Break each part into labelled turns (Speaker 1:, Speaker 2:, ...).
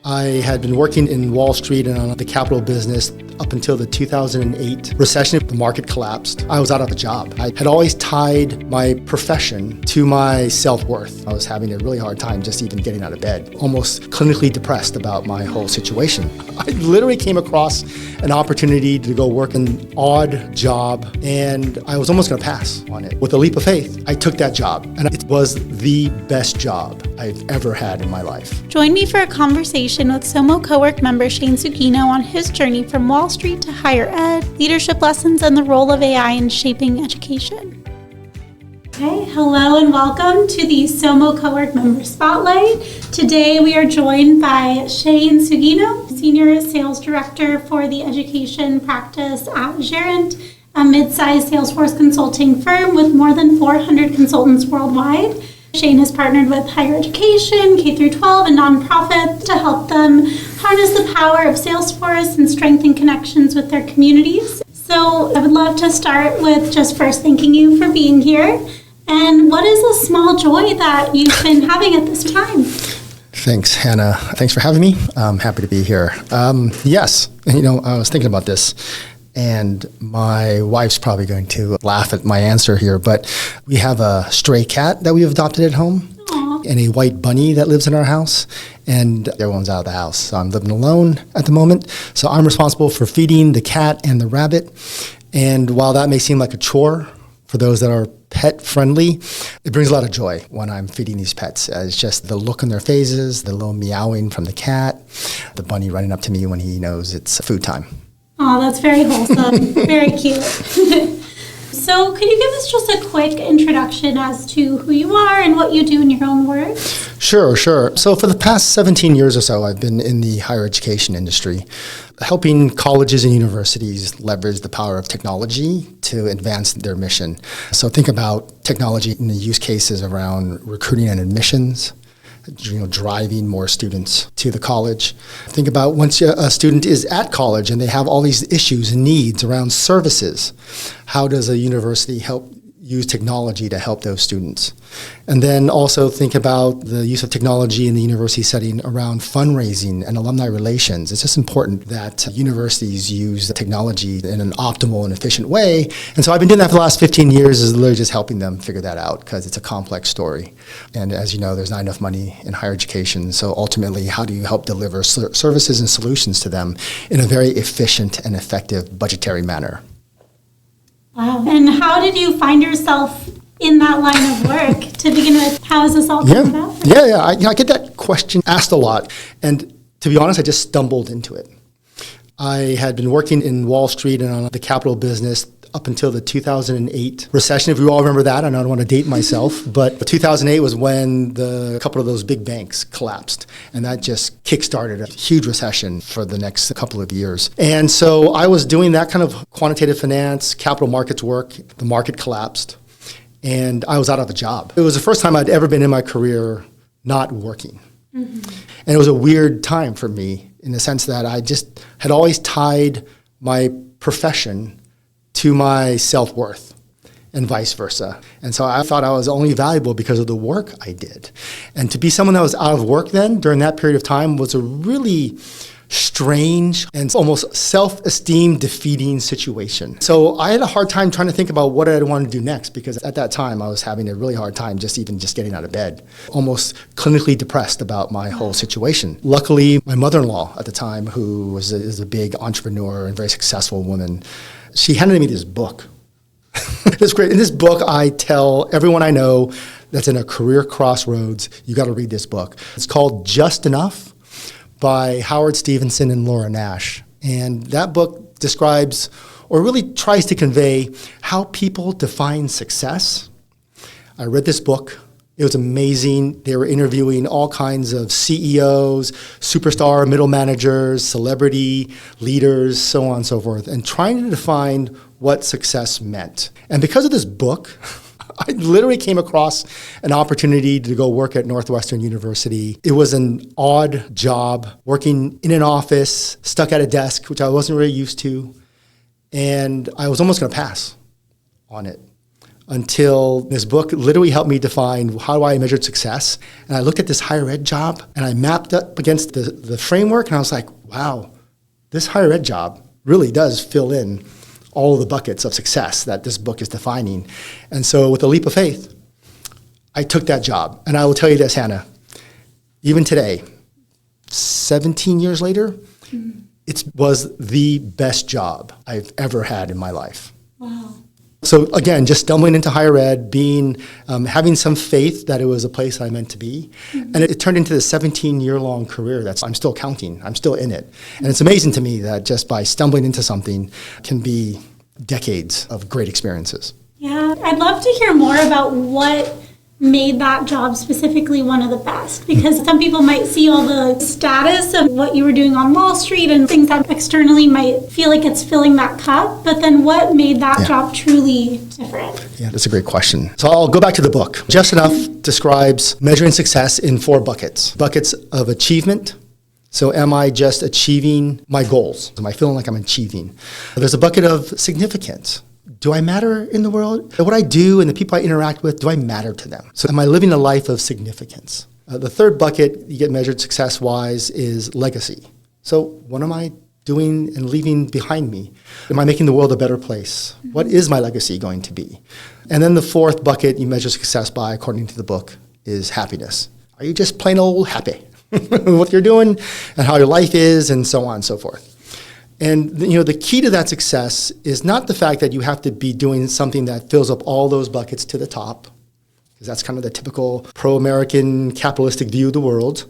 Speaker 1: I had been working in Wall Street and on the capital business up until the 2008 recession. The market collapsed. I was out of a job. I had always tied my profession to my self-worth. I was having a really hard time just even getting out of bed, almost clinically depressed about my whole situation. I literally came across an opportunity to go work an odd job, and I was almost going to pass on it. With a leap of faith, I took that job, and it was the best job I've ever had in my life.
Speaker 2: Join me for a conversation with SOMO Cowork member Shane Sugino on his journey from Wall Street to higher ed, leadership lessons, and the role of AI in shaping education. Okay, hello and welcome to the SOMO Cowork Member Spotlight. Today we are joined by Shane Sugino, Senior Sales Director for the Education Practice at Gerent, a mid-sized Salesforce consulting firm with more than 400 consultants worldwide. Shane has partnered with higher education, K-12, and nonprofits to help them harness the power of Salesforce and strengthen connections with their communities. So I would love to start with just first thanking you for being here. And what is a small joy that you've been having at this time?
Speaker 1: Thanks, Hannah. Thanks for having me. I'm happy to be here. Yes, I was thinking about this. And my wife's probably going to laugh at my answer here, but we have a stray cat that we've adopted at home.
Speaker 2: Aww.
Speaker 1: And a white bunny that lives in our house, and everyone's out of the house. So I'm living alone at the moment. So I'm responsible for feeding the cat and the rabbit. And while that may seem like a chore for those that are pet friendly, it brings a lot of joy when I'm feeding these pets. It's just the look on their faces, the little meowing from the cat, the bunny running up to me when he knows it's food time.
Speaker 2: Oh, that's very wholesome. Very cute. So could you give us just a quick introduction as to who you are and what you do in your own words?
Speaker 1: Sure. So for the past 17 years or so, I've been in the higher education industry, helping colleges and universities leverage the power of technology to advance their mission. So think about technology in the use cases around recruiting and admissions, driving more students to the college. Think about once a student is at college and they have all these issues and needs around services, how does a university help use technology to help those students? And then also think about the use of technology in the university setting around fundraising and alumni relations. It's just important that universities use the technology in an optimal and efficient way. And so I've been doing that for the last 15 years, is literally just helping them figure that out because it's a complex story. And as you know, there's not enough money in higher education. So ultimately, how do you help deliver services and solutions to them in a very efficient and effective budgetary manner?
Speaker 2: Wow. And how did you find yourself in that line of work to begin with? How has this all come about?
Speaker 1: Yeah. I get that question asked a lot. And to be honest, I just stumbled into it. I had been working in Wall Street and on the capital business up until the 2008 recession, if you all remember that. I don't want to date myself, but 2008 was when a couple of those big banks collapsed, and that just kickstarted a huge recession for the next couple of years. And so I was doing that kind of quantitative finance, capital markets work. The market collapsed, and I was out of a job. It was the first time I'd ever been in my career not working. Mm-hmm. And it was a weird time for me in the sense that I just had always tied my profession to my self-worth and vice versa. And so I thought I was only valuable because of the work I did. And to be someone that was out of work then, during that period of time, was a really strange and almost self-esteem defeating situation. So I had a hard time trying to think about what I'd want to do next, because at that time I was having a really hard time just getting out of bed, almost clinically depressed about my whole situation. Luckily, my mother-in-law at the time, who is a big entrepreneur and very successful woman, she handed me this book. It's great. In this book, I tell everyone I know that's in a career crossroads, you got to read this book. It's called Just Enough by Howard Stevenson and Laura Nash. And that book describes, or really tries to convey, how people define success. I read this book. It was amazing. They were interviewing all kinds of CEOs, superstar middle managers, celebrity leaders, so on and so forth, and trying to define what success meant. And because of this book, I literally came across an opportunity to go work at Northwestern University. It was an odd job, working in an office, stuck at a desk, which I wasn't really used to. And I was almost going to pass on it. until this book literally helped me define how I measured success. And I looked at this higher ed job and I mapped up against the framework and I was like, wow, this higher ed job really does fill in all of the buckets of success that this book is defining. And so with a leap of faith, I took that job. And I will tell you this, Hannah, even today, 17 years later, it was the best job I've ever had in my life.
Speaker 2: Wow.
Speaker 1: So again, just stumbling into higher ed, having some faith that it was a place I meant to be. And it turned into the 17-year-long career I'm still counting. I'm still in it. And it's amazing to me that just by stumbling into something can be decades of great experiences.
Speaker 2: Yeah, I'd love to hear more about what made that job specifically one of the best, because some people might see all the status of what you were doing on Wall Street and things that externally might feel like it's filling that cup, but then what made that job truly different?
Speaker 1: Yeah, that's a great question. So I'll go back to the book. Just Enough describes measuring success in 4 buckets. Buckets of achievement. So am I just achieving my goals? Am I feeling like I'm achieving? There's a bucket of significance. Do I matter in the world? What I do and the people I interact with, do I matter to them? So am I living a life of significance? The third bucket you get measured success-wise is legacy. So what am I doing and leaving behind me? Am I making the world a better place? What is my legacy going to be? And then the fourth bucket you measure success by, according to the book, is happiness. Are you just plain old happy with what you're doing and how your life is and so on and so forth? And the key to that success is not the fact that you have to be doing something that fills up all those buckets to the top, because that's kind of the typical pro-American capitalistic view of the world.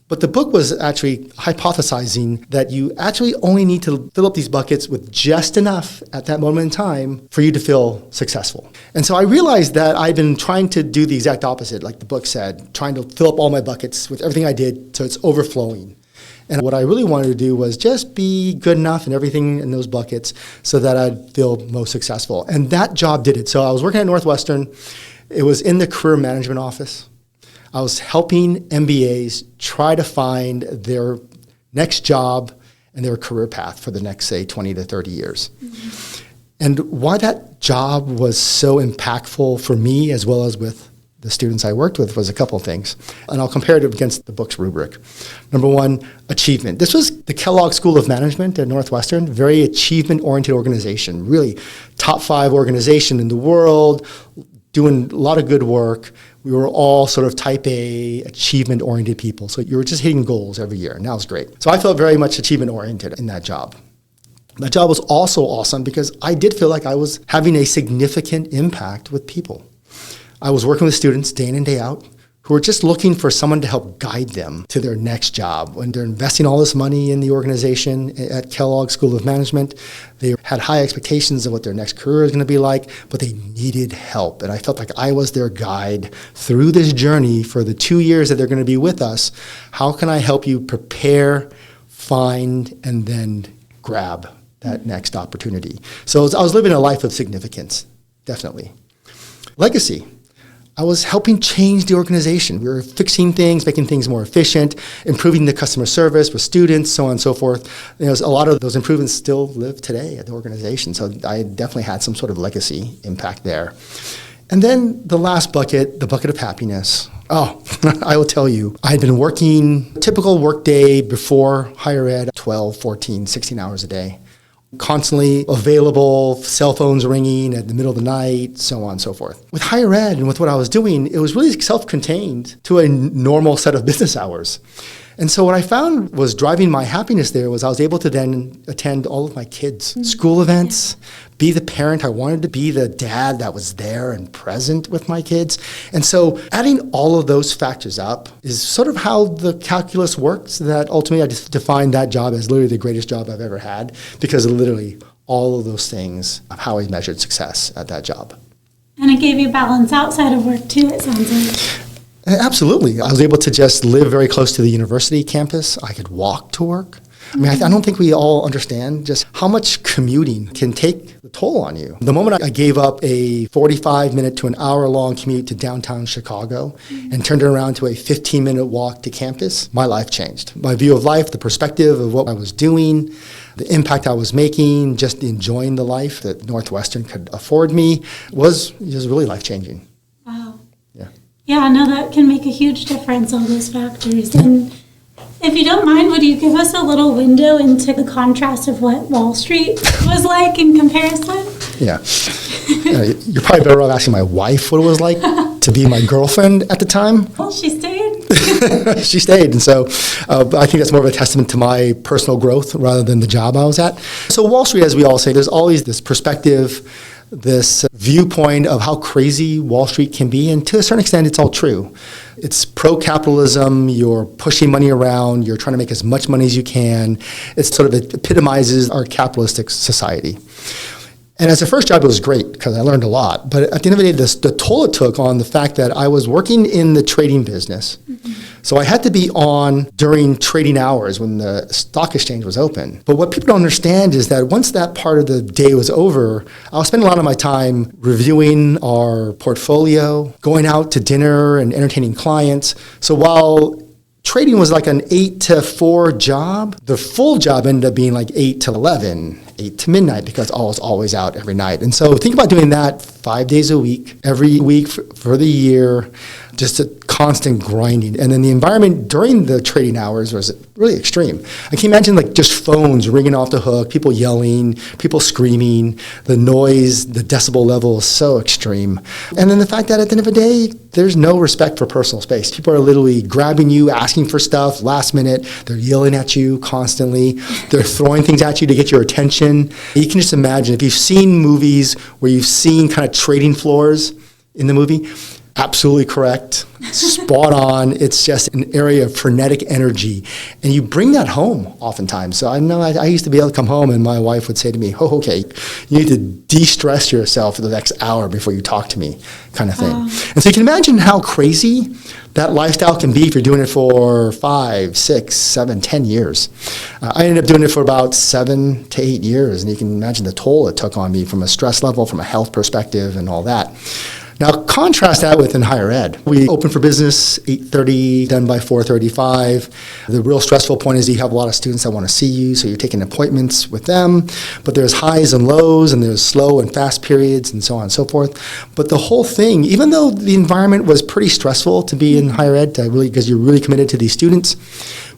Speaker 1: But the book was actually hypothesizing that you actually only need to fill up these buckets with just enough at that moment in time for you to feel successful. And so I realized that I've been trying to do the exact opposite, like the book said, trying to fill up all my buckets with everything I did so it's overflowing. And what I really wanted to do was just be good enough in everything in those buckets so that I'd feel most successful. And that job did it. So I was working at Northwestern. It was in the career management office. I was helping MBAs try to find their next job and their career path for the next, say, 20 to 30 years. And why that job was so impactful for me as well as with the students I worked with was a couple of things. And I'll compare it against the book's rubric. Number one, achievement. This was the Kellogg School of Management at Northwestern, very achievement-oriented organization, really top 5 organization in the world, doing a lot of good work. We were all sort of type A, achievement-oriented people. So you were just hitting goals every year, and that was great. So I felt very much achievement-oriented in that job. That job was also awesome because I did feel like I was having a significant impact with people. I was working with students day in and day out who were just looking for someone to help guide them to their next job. When they're investing all this money in the organization at Kellogg School of Management, they had high expectations of what their next career is going to be like, but they needed help. And I felt like I was their guide through this journey for the 2 years that they're going to be with us. How can I help you prepare, find, and then grab that next opportunity? So I was living a life of significance, definitely. Legacy. I was helping change the organization. We were fixing things, making things more efficient, improving the customer service with students, so on and so forth. A lot of those improvements still live today at the organization. So I definitely had some sort of legacy impact there. And then the last bucket, the bucket of happiness. Oh, I will tell you, I had been working a typical work day before higher ed, 12, 14, 16 hours a day. Constantly available, cell phones ringing at the middle of the night, so on and so forth. With higher ed and with what I was doing, it was really self-contained to a normal set of business hours. And so what I found was driving my happiness there was I was able to then attend all of my kids' school events, be the parent. I wanted to be the dad that was there and present with my kids. And so adding all of those factors up is sort of how the calculus works, that ultimately I just defined that job as literally the greatest job I've ever had because of literally all of those things of how I measured success at that job.
Speaker 2: And it gave you balance outside of work too, it sounds like.
Speaker 1: Absolutely. I was able to just live very close to the university campus. I could walk to work. I mean, I don't think we all understand just how much commuting can take the toll on you. The moment I gave up a 45-minute to an hour-long commute to downtown Chicago and turned it around to a 15-minute walk to campus, my life changed. My view of life, the perspective of what I was doing, the impact I was making, just enjoying the life that Northwestern could afford me was just really life-changing.
Speaker 2: Wow.
Speaker 1: Yeah.
Speaker 2: Yeah, no, that can make a huge difference, all those factors. And if you don't mind, would you give us a little window into the contrast of what Wall Street was like in comparison?
Speaker 1: Yeah. You're probably better off asking my wife what it was like to be my girlfriend at the time.
Speaker 2: Well, she stayed.
Speaker 1: She stayed. And so I think that's more of a testament to my personal growth rather than the job I was at. So Wall Street, as we all say, there's always this perspective, this viewpoint of how crazy Wall Street can be. And to a certain extent, it's all true. It's pro-capitalism. You're pushing money around. You're trying to make as much money as you can. It sort of epitomizes our capitalistic society. And as a first job, it was great because I learned a lot. But at the end of the day, the toll it took on the fact that I was working in the trading business. Mm-hmm. So I had to be on during trading hours when the stock exchange was open. But what people don't understand is that once that part of the day was over, I was spending a lot of my time reviewing our portfolio, going out to dinner and entertaining clients. So while trading was like an 8 to 4 job, the full job ended up being like 8 to 11, 8 to midnight, because I was always out every night. And so think about doing that 5 days a week, every week for the year, just a constant grinding. And then the environment during the trading hours was really extreme. I can imagine like just phones ringing off the hook, people yelling, people screaming, the noise, the decibel level is so extreme. And then the fact that at the end of the day, there's no respect for personal space. People are literally grabbing you, asking for stuff last minute. They're yelling at you constantly. They're throwing things at you to get your attention. You can just imagine if you've seen movies where you've seen kind of trading floors in the movie, absolutely correct, spot on. It's just an area of frenetic energy. And you bring that home oftentimes. So I know I used to be able to come home and my wife would say to me, oh, okay, you need to de-stress yourself for the next hour before you talk to me, kind of thing. And so you can imagine how crazy that lifestyle can be if you're doing it for 5, 6, 7, 10 years. I ended up doing it for about 7 to 8 years. And you can imagine the toll it took on me from a stress level, from a health perspective and all that. Now, contrast that with in higher ed. We open for business 8:30, done by 4:35. The real stressful point is you have a lot of students that want to see you, so you're taking appointments with them. But there's highs and lows, and there's slow and fast periods, and so on and so forth. But the whole thing, even though the environment was pretty stressful to be in higher ed, because you're really committed to these students,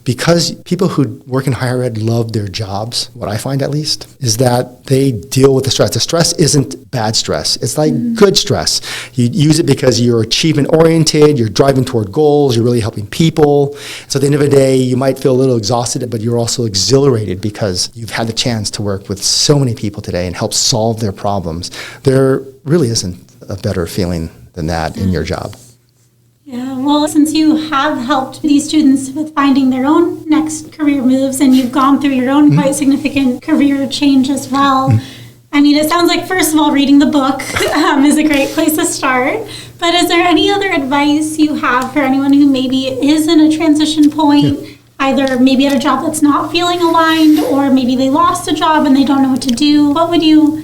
Speaker 1: because people who work in higher ed love their jobs, what I find at least, is that they deal with the stress. The stress isn't bad stress. It's like good stress. You use it because you're achievement-oriented, you're driving toward goals, you're really helping people. So at the end of the day, you might feel a little exhausted, but you're also exhilarated because you've had the chance to work with so many people today and help solve their problems. There really isn't a better feeling than that in your job.
Speaker 2: Yeah, well, since you have helped these students with finding their own next career moves and you've gone through your own quite significant career change as well, I mean, it sounds like, first of all, reading the book is a great place to start. But is there any other advice you have for anyone who maybe is in a transition point, either maybe at a job that's not feeling aligned or maybe they lost a job and they don't know what to do? What would you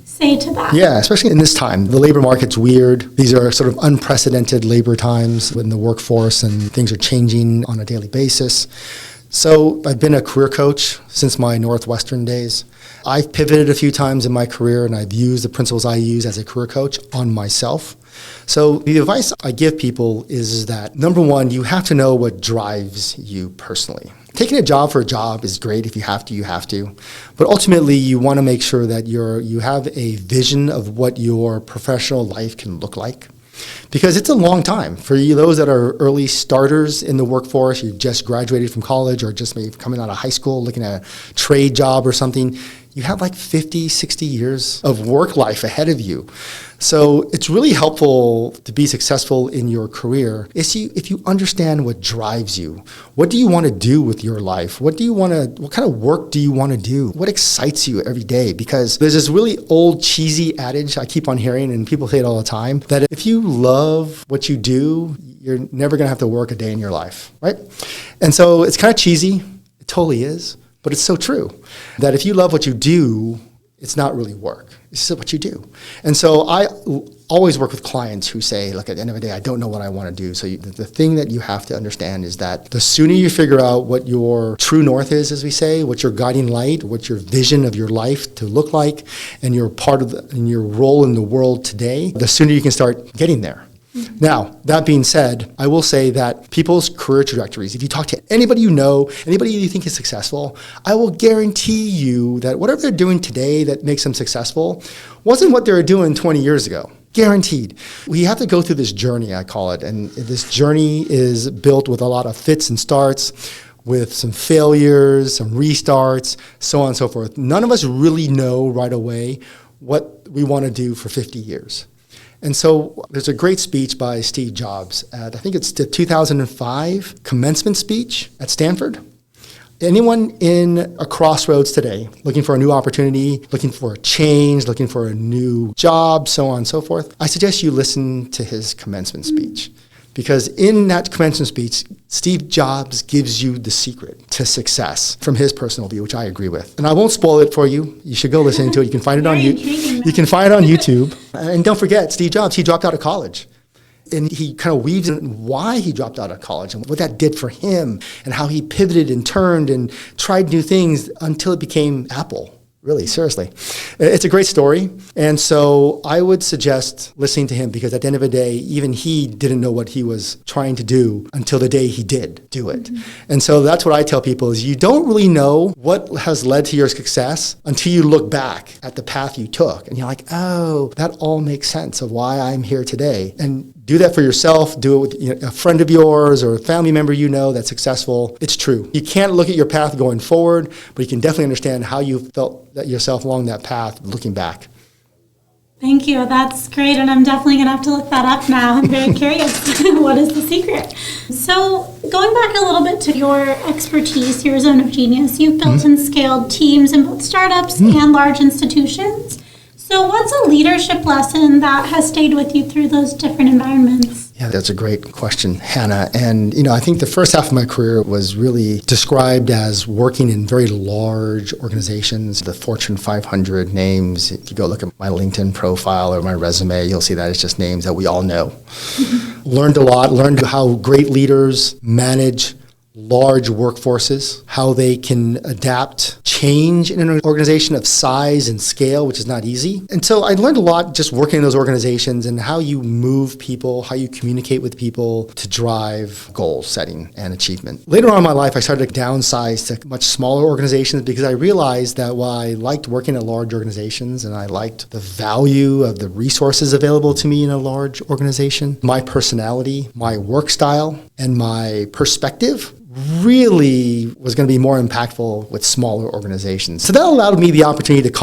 Speaker 2: say to that?
Speaker 1: Yeah, especially in this time. The labor market's weird. These are sort of unprecedented labor times in the workforce, and things are changing on a daily basis. So I've been a career coach since my Northwestern days. I've pivoted a few times in my career, and I've used the principles I use as a career coach on myself. So the advice I give people is that, number one, you have to know what drives you personally. Taking a job for a job is great. If you have to, you have to. But ultimately, you want to make sure that you have a vision of what your professional life can look like. Because it's a long time. For you, those that are early starters in the workforce, you just graduated from college or just maybe coming out of high school, looking at a trade job or something, you have like 50, 60 years of work life ahead of you. So it's really helpful to be successful in your career if you understand what drives you. What do you want to do with your life? What kind of work do you want to do? What excites you every day? Because there's this really old cheesy adage I keep on hearing, and people say it all the time, that if you love what you do, you're never going to have to work a day in your life, right? And so it's kind of cheesy. It totally is. But it's so true that if you love what you do, it's not really work. It's just what you do. And so I always work with clients who say, look, at the end of the day, I don't know what I want to do. So the thing that you have to understand is that the sooner you figure out what your true north is, as we say, what your guiding light, what your vision of your life to look like, and your part of and your role in the world today, the sooner you can start getting there. Now, that being said, I will say that people's career trajectories, if you talk to anybody you know, anybody you think is successful, I will guarantee you that whatever they're doing today that makes them successful wasn't what they were doing 20 years ago. Guaranteed. We have to go through this journey, I call it, and this journey is built with a lot of fits and starts, with some failures, some restarts, so on and so forth. None of us really know right away what we want to do for 50 years. And so there's a great speech by Steve Jobs at, I think it's the 2005 commencement speech at Stanford. Anyone in a crossroads today, looking for a new opportunity, looking for a change, looking for a new job, so on and so forth, I suggest you listen to his commencement speech. Because in that commencement speech, Steve Jobs gives you the secret to success from his personal view, which I agree with. And I won't spoil it for you. You should go listen to it. You can find it on YouTube. You can find it on YouTube. And don't forget, Steve Jobs, he dropped out of college. And he kind of weaves in why he dropped out of college and what that did for him and how he pivoted and turned and tried new things until it became Apple. Really, seriously. It's a great story. And so I would suggest listening to him because at the end of the day, even he didn't know what he was trying to do until the day he did do it. Mm-hmm. And so that's what I tell people is you don't really know what has led to your success until you look back at the path you took. And you're like, oh, that all makes sense of why I'm here today. And do that for yourself. Do it with a friend of yours or a family member you know that's successful. It's true. You can't look at your path going forward, but you can definitely understand how you felt that yourself along that path looking back.
Speaker 2: Thank you. That's great. And I'm definitely going to have to look that up now. I'm very curious. What is the secret? So going back a little bit to your expertise, your zone of genius, you've built and scaled teams in both startups and large institutions. So what's a leadership lesson that has stayed with you through those different environments?
Speaker 1: Yeah, that's a great question, Hannah. And, I think the first half of my career was really described as working in very large organizations, the Fortune 500 names. If you go look at my LinkedIn profile or my resume, you'll see that it's just names that we all know. Learned a lot, learned how great leaders manage large workforces, how they can adapt change in an organization of size and scale, which is not easy. And so I learned a lot just working in those organizations and how you move people, how you communicate with people to drive goal setting and achievement. Later on in my life, I started to downsize to much smaller organizations because I realized that while I liked working at large organizations and I liked the value of the resources available to me in a large organization, my personality, my work style, and my perspective really was going to be more impactful with smaller organizations. So that allowed me the opportunity to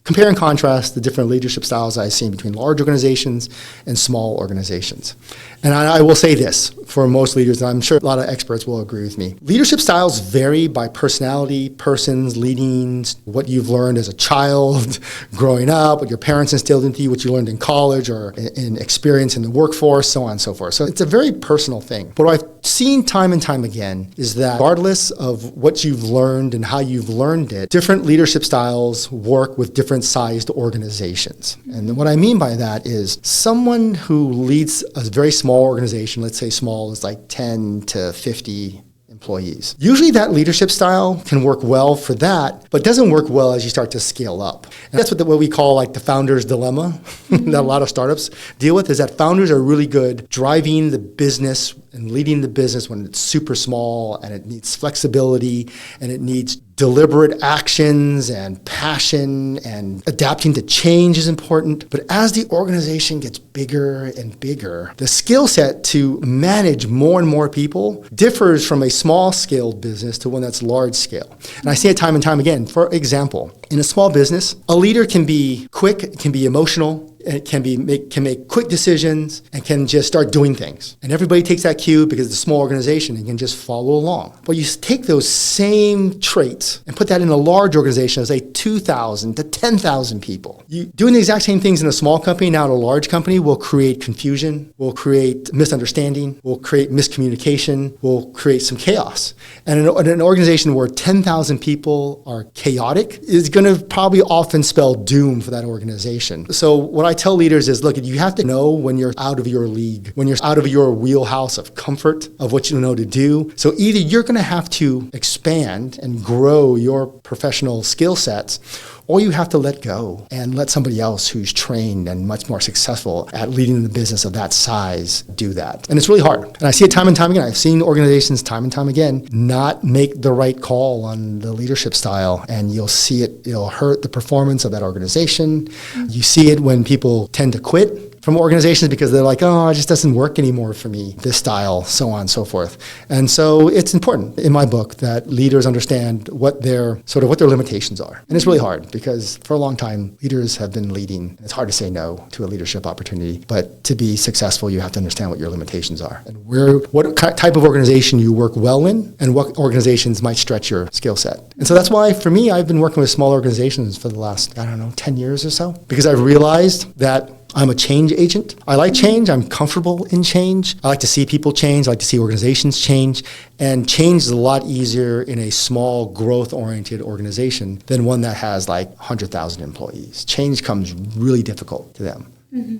Speaker 1: compare and contrast the different leadership styles I've seen between large organizations and small organizations. And I will say this, for most leaders, and I'm sure a lot of experts will agree with me, leadership styles vary by personality, persons, leadings, what you've learned as a child, growing up, what your parents instilled into you, what you learned in college or in experience in the workforce, so on and so forth. So it's a very personal thing. But what I've seen time and time again is that regardless of what you've learned and how you've learned it, different leadership styles work with different sized organizations. And what I mean by that is someone who leads a very small organization, let's say small is like 10 to 50 employees. Usually that leadership style can work well for that, but doesn't work well as you start to scale up. And that's what we call like the founder's dilemma that a lot of startups deal with, is that founders are really good driving the business and leading the business when it's super small and it needs flexibility and it needs deliberate actions and passion, and adapting to change is important. But as the organization gets bigger and bigger, the skill set to manage more and more people differs from a small scale business to one that's large scale. And I see it time and time again. For example, in a small business, a leader can be quick, can be emotional, can make quick decisions and can just start doing things. And everybody takes that cue because it's a small organization and can just follow along. But you take those same traits and put that in a large organization of say 2,000 to 10,000 people. You doing the exact same things in a small company now in a large company will create confusion, will create misunderstanding, will create miscommunication, will create some chaos. And in an organization where 10,000 people are chaotic is going to probably often spell doom for that organization. So what I tell leaders is, look, you have to know when you're out of your league, when you're out of your wheelhouse of comfort, of what you know to do. So either you're going to have to expand and grow your professional skill sets, or you have to let go and let somebody else who's trained and much more successful at leading the business of that size do that. And it's really hard. And I see it time and time again. I've seen organizations time and time again not make the right call on the leadership style. And you'll see it'll hurt the performance of that organization. You see it when people tend to quit from organizations because they're like, oh, it just doesn't work anymore for me, this style, so on and so forth. And so it's important in my book that leaders understand what their limitations are. And it's really hard because for a long time, leaders have been leading. It's hard to say no to a leadership opportunity, but to be successful, you have to understand what your limitations are and what type of organization you work well in and what organizations might stretch your skill set. And so that's why, for me, I've been working with small organizations for the last, 10 years or so, because I've realized that I'm a change agent. I like change. I'm comfortable in change. I like to see people change. I like to see organizations change. And change is a lot easier in a small, growth-oriented organization than one that has like 100,000 employees. Change comes really difficult to them.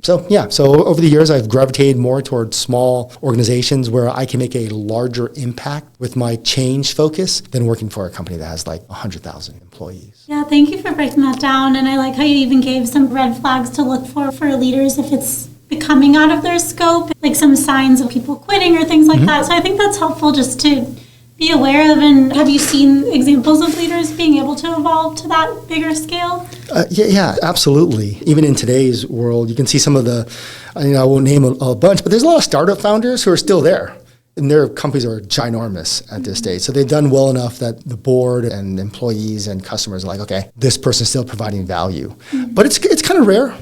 Speaker 1: So over the years, I've gravitated more towards small organizations where I can make a larger impact with my change focus than working for a company that has like 100,000 employees.
Speaker 2: Yeah, thank you for breaking that down. And I like how you even gave some red flags to look for leaders if it's becoming out of their scope, like some signs of people quitting or things like that. So I think that's helpful just to be aware of. And have you seen examples of leaders being able to evolve to that bigger scale?
Speaker 1: Yeah, absolutely. Even in today's world, you can see some of the, I won't name a bunch, but there's a lot of startup founders who are still there. And their companies are ginormous at this stage. So they've done well enough that the board and employees and customers are like, okay, this person's still providing value. But it's kind of rare.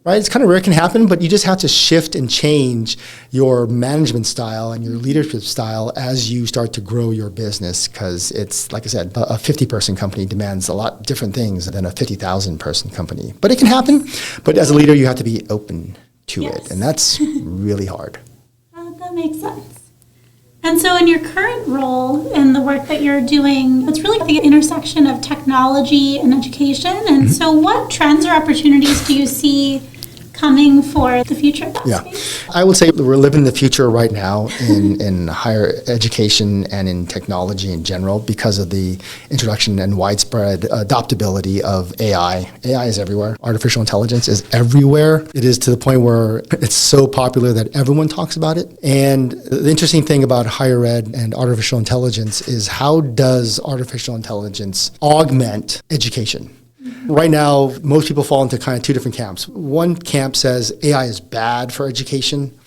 Speaker 1: Right? It's kind of rare, it can happen, but you just have to shift and change your management style and your leadership style as you start to grow your business, because it's, like I said, a 50-person company demands a lot different things than a 50,000-person company. But it can happen, but as a leader, you have to be open to it, and that's really hard.
Speaker 2: That makes sense. And so in your current role in the work that you're doing, it's really the intersection of technology and education. And so what trends or opportunities do you see coming for the future of that space?
Speaker 1: I would say we're living the future right now in higher education and in technology in general because of the introduction and widespread adoptability of AI. AI is everywhere. Artificial intelligence is everywhere. It is to the point where it's so popular that everyone talks about it. And the interesting thing about higher ed and artificial intelligence is how does artificial intelligence augment education? Right now, most people fall into kind of two different camps. One camp says AI is bad for education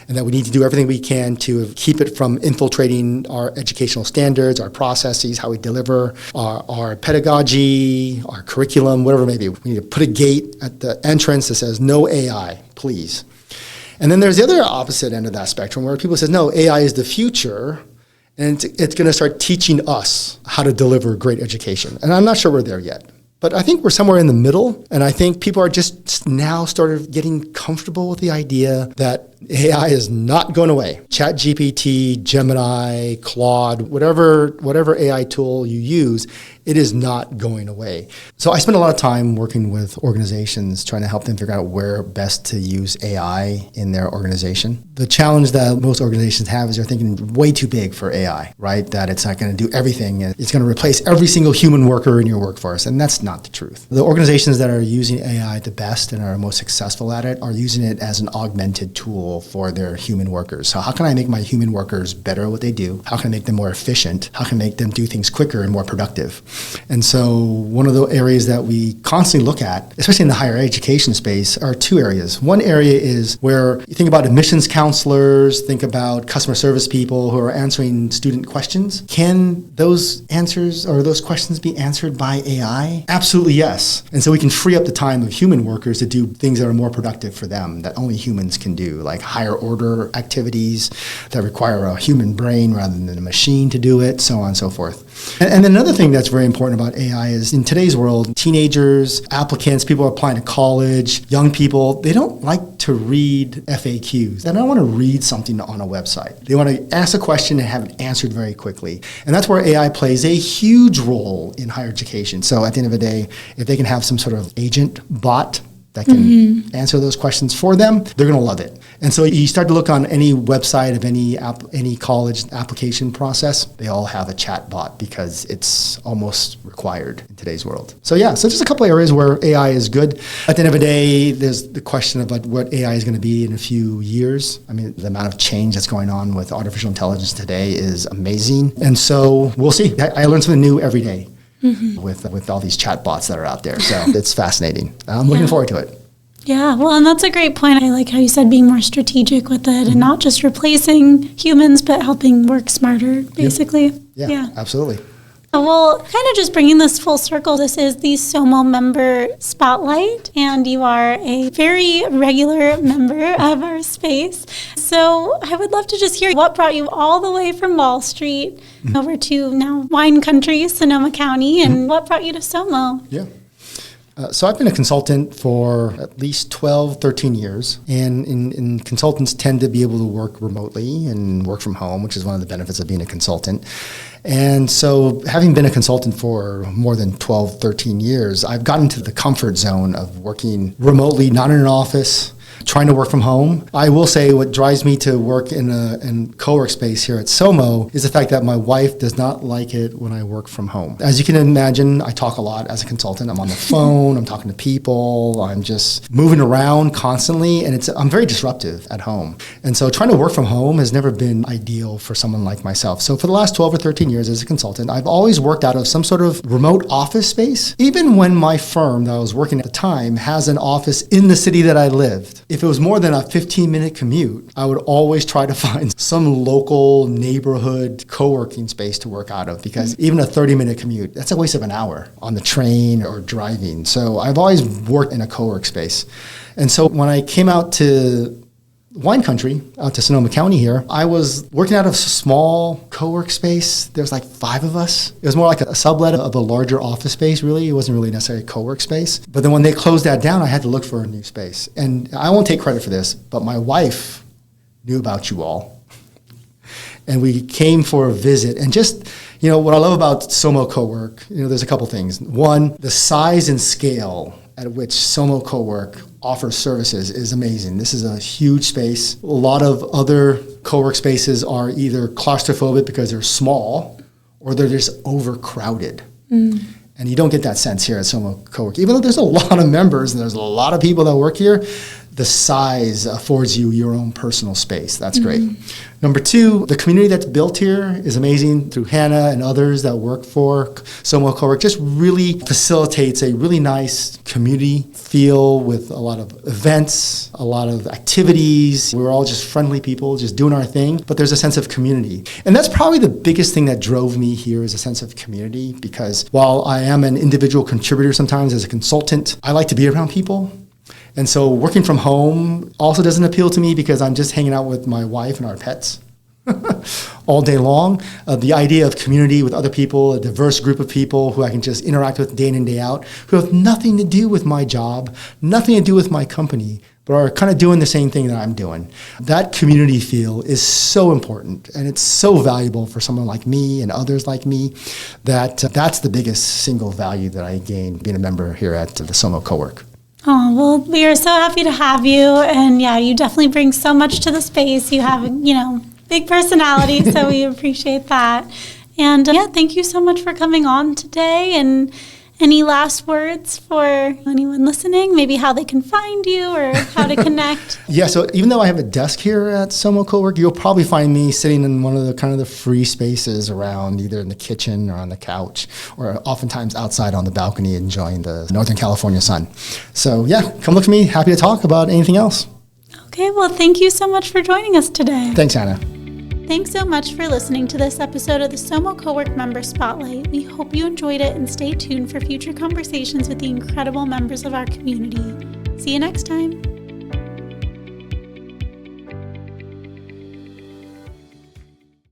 Speaker 1: and that we need to do everything we can to keep it from infiltrating our educational standards, our processes, how we deliver our pedagogy, our curriculum, whatever it may be. We need to put a gate at the entrance that says, no AI, please. And then there's the other opposite end of that spectrum where people say, no, AI is the future, and it's going to start teaching us how to deliver great education. And I'm not sure we're there yet. But I think we're somewhere in the middle, and I think people are just now started getting comfortable with the idea that AI is not going away. ChatGPT, Gemini, Claude, whatever AI tool you use, it is not going away. So I spend a lot of time working with organizations trying to help them figure out where best to use AI in their organization. The challenge that most organizations have is they're thinking way too big for AI, right? That it's not going to do everything. It's going to replace every single human worker in your workforce, and that's not the truth. The organizations that are using AI the best and are most successful at it are using it as an augmented tool valuable for their human workers. So how can I make my human workers better at what they do? How can I make them more efficient? How can I make them do things quicker and more productive? And so one of the areas that we constantly look at, especially in the higher education space, are two areas. One area is where you think about admissions counselors, think about customer service people who are answering student questions. Can those answers or those questions be answered by AI? Absolutely yes. And so we can free up the time of human workers to do things that are more productive for them that only humans can do, like higher order activities that require a human brain rather than a machine to do it, so on and so forth. And another thing that's very important about AI is in today's world, teenagers, applicants, people applying to college, young people, they don't like to read FAQs. They don't want to read something on a website. They want to ask a question and have it answered very quickly. And that's where AI plays a huge role in higher education. So at the end of the day, if they can have some sort of agent bot that can answer those questions for them, they're going to love it. And so you start to look on any website of any college application process, they all have a chat bot because it's almost required in today's world. So just a couple of areas where AI is good. At the end of the day, there's the question about what AI is going to be in a few years. I mean, the amount of change that's going on with artificial intelligence today is amazing. And so we'll see. I learn something new every day. With all these chatbots that are out there. So it's fascinating. I'm looking forward to it.
Speaker 2: Yeah, well, and that's a great point. I like how you said being more strategic with it and not just replacing humans, but helping work smarter, basically.
Speaker 1: Yeah, absolutely.
Speaker 2: Well, kind of just bringing this full circle, this is the SOMO Member Spotlight, and you are a very regular member of our space. So I would love to just hear what brought you all the way from Wall Street over to now wine country, Sonoma County, and what brought you to SOMO?
Speaker 1: Yeah. So I've been a consultant for at least 12, 13 years, and consultants tend to be able to work remotely and work from home, which is one of the benefits of being a consultant. And so having been a consultant for more than 12, 13 years, I've gotten to the comfort zone of working remotely, not in an office, trying to work from home. I will say what drives me to work in co-work space here at SOMO is the fact that my wife does not like it when I work from home. As you can imagine, I talk a lot as a consultant. I'm on the phone, I'm talking to people, I'm just moving around constantly, and I'm very disruptive at home. And so trying to work from home has never been ideal for someone like myself. So for the last 12 or 13 years as a consultant, I've always worked out of some sort of remote office space, even when my firm that I was working at the time has an office in the city that I lived. If it was more than a 15-minute commute, I would always try to find some local neighborhood co-working space to work out of, because even a 30-minute commute, that's a waste of an hour on the train or driving. So I've always worked in a co-work space. And so when I came out to wine country, out to Sonoma County here, I was working out of a small co-work space. There's like 5 of us. It was more like a sublet of a larger office space, really. It wasn't really necessarily a co-work space. But then when they closed that down, I had to look for a new space. And I won't take credit for this, but my wife knew about you all. And we came for a visit. And just, what I love about SOMO Cowork, there's a couple things. One, the size and scale at which SOMO Cowork offers services is amazing. This is a huge space. A lot of other co-work spaces are either claustrophobic because they're small or they're just overcrowded. And you don't get that sense here at SOMO Cowork. Even though there's a lot of members and there's a lot of people that work here, the size affords you your own personal space. That's great. Number 2, the community that's built here is amazing through Hannah and others that work for SOMO Cowork. Just really facilitates a really nice community feel with a lot of events, a lot of activities. We're all just friendly people, just doing our thing, but there's a sense of community. And that's probably the biggest thing that drove me here is a sense of community, because while I am an individual contributor sometimes as a consultant, I like to be around people. And so working from home also doesn't appeal to me because I'm just hanging out with my wife and our pets all day long. The idea of community with other people, a diverse group of people who I can just interact with day in and day out, who have nothing to do with my job, nothing to do with my company, but are kind of doing the same thing that I'm doing. That community feel is so important, and it's so valuable for someone like me and others like me that that's the biggest single value that I gain being a member here at the SOMO Cowork.
Speaker 2: Oh, well, we are so happy to have you. And yeah, you definitely bring so much to the space. You have, big personality, so we appreciate that. And thank you so much for coming on today and Any last words for anyone listening? Maybe how they can find you or how to connect?
Speaker 1: Yeah, so even though I have a desk here at SOMO Cowork, you'll probably find me sitting in one of the kind of the free spaces around, either in the kitchen or on the couch, or oftentimes outside on the balcony enjoying the Northern California sun. So yeah, come look at me. Happy to talk about anything else.
Speaker 2: Okay, well, thank you so much for joining us today.
Speaker 1: Thanks, Hannah.
Speaker 2: Thanks so much for listening to this episode of the SOMO Cowork Member Spotlight. We hope you enjoyed it and stay tuned for future conversations with the incredible members of our community. See you next time.